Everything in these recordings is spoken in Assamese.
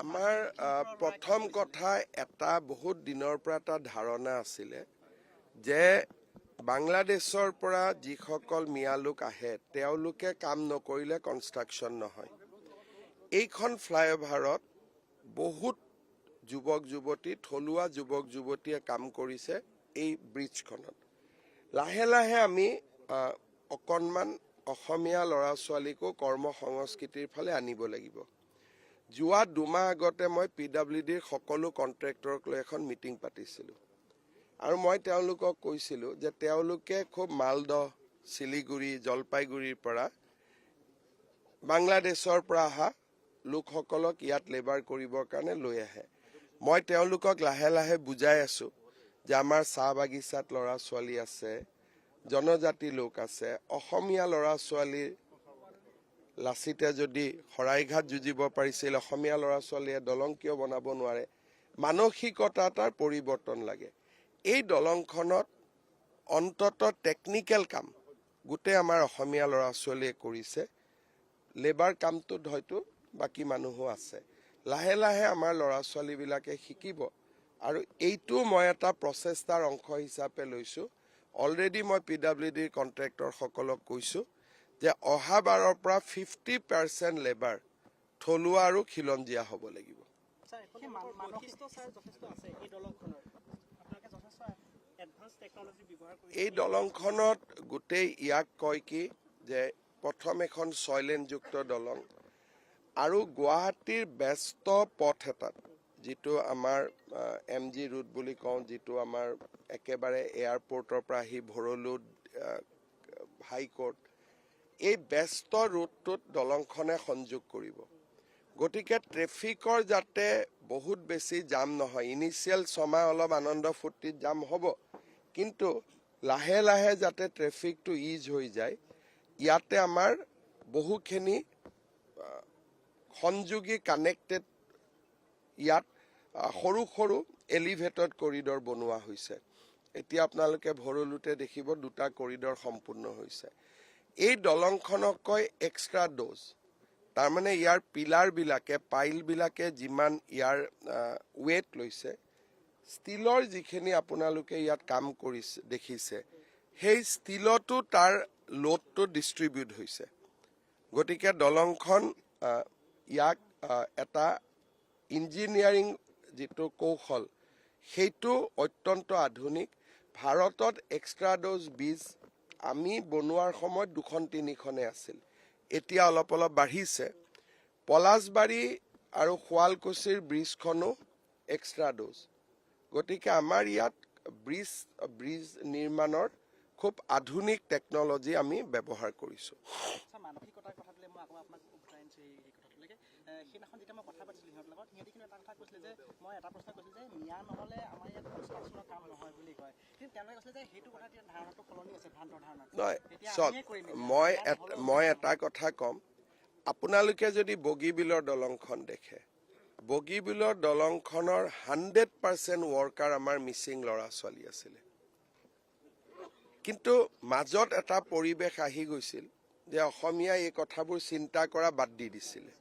আমাৰ প্ৰথম কথা এটা বহুত দিনৰ পৰা এটা ধাৰণা আছিলে যে বাংলাদেশৰ পৰা যিসকল মিয়া লোক আহে তেওঁলোকে কাম নকৰিলে কনষ্ট্ৰাকশ্যন নহয়। এইখন ফ্লাইঅভাৰত বহুত যুৱক যুৱতী থলুৱা যুৱক যুৱতীয়ে কাম কৰিছে এই ব্ৰিজখনত। লাহে লাহে আমি অকণমান অসমীয়া ল'ৰা ছোৱালীকো কৰ্ম সংস্কৃতিৰ ফালে আনিব লাগিব। যোৱা 2 মাহ আগতে মই PWDৰ সকলো কণ্ট্ৰেক্টৰক লৈ এখন মিটিং পাতিছিলোঁ আৰু মই তেওঁলোকক কৈছিলোঁ যে তেওঁলোকে খুব মালদহ, শিলিগুৰি, জলপাইগুৰিৰ পৰা বাংলাদেশৰ পৰা অহা লোকসকলক ইয়াত লেবাৰ কৰিবৰ কাৰণে লৈ আহে। মই তেওঁলোকক লাহে লাহে বুজাই আছোঁ যে আমাৰ চাহ বাগিচাত ল'ৰা ছোৱালী আছে, জনজাতি লোক আছে, অসমীয়া ল'ৰা ছোৱালীৰ লাচিতে যদি শৰাইঘাট যুঁজিব পাৰিছিল, অসমীয়া ল'ৰা ছোৱালীয়ে দলং কিয় বনাব নোৱাৰে? মানসিকতা এটাৰ পৰিৱৰ্তন লাগে। এই দলংখনত অন্ততঃ টেকনিকেল কাম গোটেই আমাৰ অসমীয়া ল'ৰা ছোৱালীয়ে কৰিছে। লেবাৰ কামটোত হয়তো বাকী মানুহো আছে। লাহে লাহে আমাৰ ল'ৰা ছোৱালীবিলাকে শিকিব আৰু এইটো মই এটা প্ৰচেষ্টাৰ অংশ হিচাপে লৈছোঁ। অলৰেডি মই PWDৰ কণ্ট্ৰেক্টৰসকলক কৈছোঁ যে অহা বাৰৰ পৰা 50% লেবাৰ থলুৱা আৰু খিলঞ্জীয়া হ'ব লাগিব। এই দলংখনত গোটেই ইয়াক কয় কি যে প্ৰথম এখন ছয়লেনযুক্ত দলং আৰু গুৱাহাটীৰ ব্যস্ত পথ এটাত, যিটো আমাৰ MG ৰুট বুলি কওঁ, যিটো আমাৰ একেবাৰে এয়াৰপৰ্টৰ পৰা আহি ভৰলু, হাইকোৰ্ট, এই ব্যস্ত ৰুটটোত দলংখনে সংযোগ কৰিব। গতিকে ট্ৰেফিকৰ যাতে বহুত বেছি জাম নহয়। ইনিচিয়েল 6 মাহ অলপ আনন্দ ফূৰ্তিত জাম হ'ব, কিন্তু লাহে লাহে যাতে ট্ৰেফিকটো ইজ হৈ যায়। ইয়াতে আমাৰ বহুখিনি সংযোগী কানেক্টেড, ইয়াত সৰু সৰু এলিভেটেড কৰিডৰ বনোৱা হৈছে। এতিয়া আপোনালোকে ভৰলুতে দেখিব 2টা কৰিডৰ সম্পূৰ্ণ হৈছে। এই দলংখনক কয় এক্সট্ৰা ড'জ। তাৰমানে ইয়াৰ পিলাৰবিলাকে, পাইলবিলাকে যিমান ইয়াৰ ৱেট লৈছে, ষ্টীলৰ যিখিনি আপোনালোকে ইয়াত কাম কৰিছে দেখিছে, সেই ষ্টীলতো তাৰ লোডটো ডিষ্ট্ৰিবিউট হৈছে। গতিকে দলংখন ইয়াক এটা ইঞ্জিনিয়াৰিং যিটো কৌশল, সেইটো অত্যন্ত আধুনিক। ভাৰতত এক্সট্ৰা ড'জ ব্ৰিজ আমি বনোৱাৰ সময়ত 2-3খনে আছিল, এতিয়া অলপ অলপ বাঢ়িছে। পলাশবাৰী আৰু শুৱালকুছিৰ ব্ৰিজখনো এক্সট্ৰা ড'জ। গতিকে আমাৰ ইয়াত ব্ৰিজ নিৰ্মাণৰ খুব আধুনিক টেকনলজি আমি ব্যৱহাৰ কৰিছোঁ। সেইদিনাখন যেতিয়া মই কথা পাতিছিলোঁ সিহঁতৰ লগত, সিহঁতে কিন্তু এটা কথা কৈছিলে যে মই এটা প্ৰশ্ন কৈছিলোঁ যে মিয়া নহ'লে আমাৰ ইয়াত কনষ্ট্ৰাকশ্যনৰ কাম নহয় বুলি কয়, কিন্তু তেওঁলোকে কৈছিলে যে সেইটো কথা এতিয়া ধাৰণাটো সলনি আছে, ভ্ৰান্তৰ ধাৰণা। নহয়, মই এটা কথা ক'ম, আপোনালোকে যদি বগীবিলৰ দলংখন দেখে, বগীবিলৰ দলংখনৰ 100% ৱৰ্কাৰ আমাৰ মিচিং ল'ৰা ছোৱালী আছিলে। কিন্তু মাজত এটা পৰিৱেশ আহি গৈছিল যে অসমীয়াই এই কথাবোৰ চিন্তা কৰা বাদ দি দিছিলে।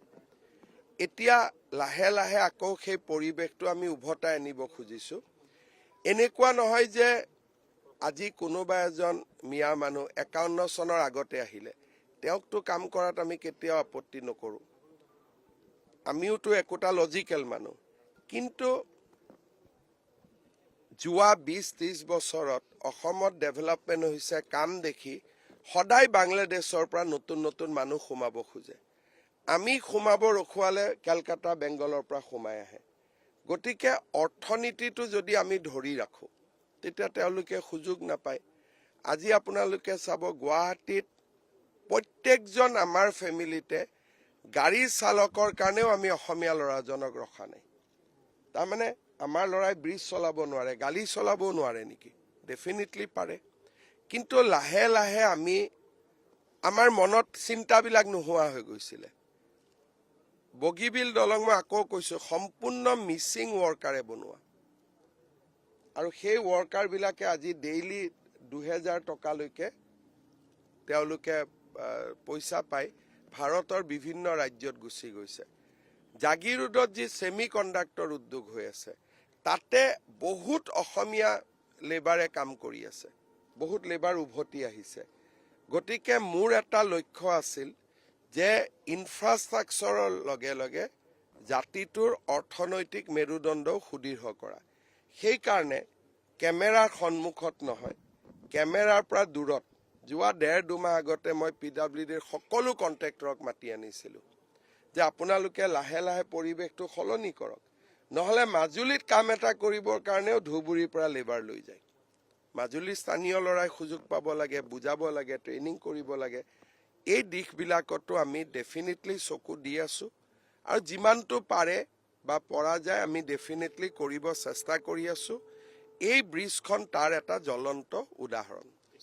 এতিয়া লাহে লাহে আকৌ সেই পৰিৱেশটো আমি উভতাই আনিব খুজিছোঁ। এনেকুৱা নহয় যে আজি কোনোবা এজন মিয়া মানুহ 51 চনৰ আগতে আহিলে, তেওঁকতো কাম কৰাত আমি কেতিয়াও আপত্তি নকৰোঁ, আমিওতো একোটা লজিকেল মানুহ। কিন্তু যোৱা 20-30 বছৰত অসমত ডেভেলপমেণ্ট হৈছে কাম দেখি সদায় বাংলাদেশৰ পৰা নতুন নতুন মানুহ সোমাব খোজে। আমি সোমাব ৰখুৱালে কেলকাতা, বেংগলৰ পৰা সোমাই আহে। গতিকে অৰ্থনীতিটো যদি আমি ধৰি ৰাখোঁ, তেতিয়া তেওঁলোকে সুযোগ নাপায়। আজি আপোনালোকে চাব, গুৱাহাটীত প্ৰত্যেকজন আমাৰ ফেমিলিতে গাড়ী চালকৰ কাৰণেও আমি অসমীয়া ল'ৰাজনক ৰখা নাই। তাৰমানে আমাৰ ল'ৰাই ব্ৰিজ চলাব নোৱাৰে, গাড়ী চলাবও নোৱাৰে নেকি? ডেফিনেটলি পাৰে। কিন্তু লাহে লাহে আমাৰ মনত চিন্তাবিলাক নোহোৱা হৈ গৈছিলে। বগীবিল দলং মই আকৌ কৈছোঁ, সম্পূৰ্ণ মিচিং ৱৰ্কাৰে বনোৱা, আৰু সেই ৱৰ্কাৰবিলাকে আজি ডেইলি 2000 টকালৈকে তেওঁলোকে পইচা পাই ভাৰতৰ বিভিন্ন ৰাজ্যত গুচি গৈছে। জাগিৰোডত যি ছেমি কণ্ডাক্টৰ উদ্যোগ হৈ আছে তাতে বহুত অসমীয়া লেবাৰে কাম কৰি আছে, বহুত লেবাৰ উভতি আহিছে। গতিকে মোৰ এটা লক্ষ্য আছিল যে ইনফ্ৰাষ্ট্ৰাকচাৰৰ লগে লগে জাতিটোৰ অৰ্থনৈতিক মেৰুদণ্ডও সুদৃঢ় কৰা। সেইকাৰণে কেমেৰাৰ সন্মুখত নহয়, কেমেৰাৰ পৰা দূৰত যোৱা 1.5-2 মাহ আগতে মই PWDৰ সকলো কণ্ট্ৰেক্টৰক মাতি আনিছিলোঁ যে আপোনালোকে লাহে লাহে পৰিৱেশটো সলনি কৰক, নহ'লে মাজুলীত কাম এটা কৰিবৰ কাৰণেও ধুবুৰীৰ পৰা লেবাৰ লৈ যায়। মাজুলীৰ স্থানীয় ল'ৰাই সুযোগ পাব লাগে, বুজাব লাগে, ট্ৰেইনিং কৰিব লাগে। এই দিশবিলাকতো আমি ডেফিনেটলি চকু দি আছোঁ আৰু যিমানটো পাৰে বা পৰা যায় আমি ডেফিনেটলি কৰিব চেষ্টা কৰি আছোঁ। এই ব্ৰিজখন তাৰ এটা জ্বলন্ত উদাহৰণ।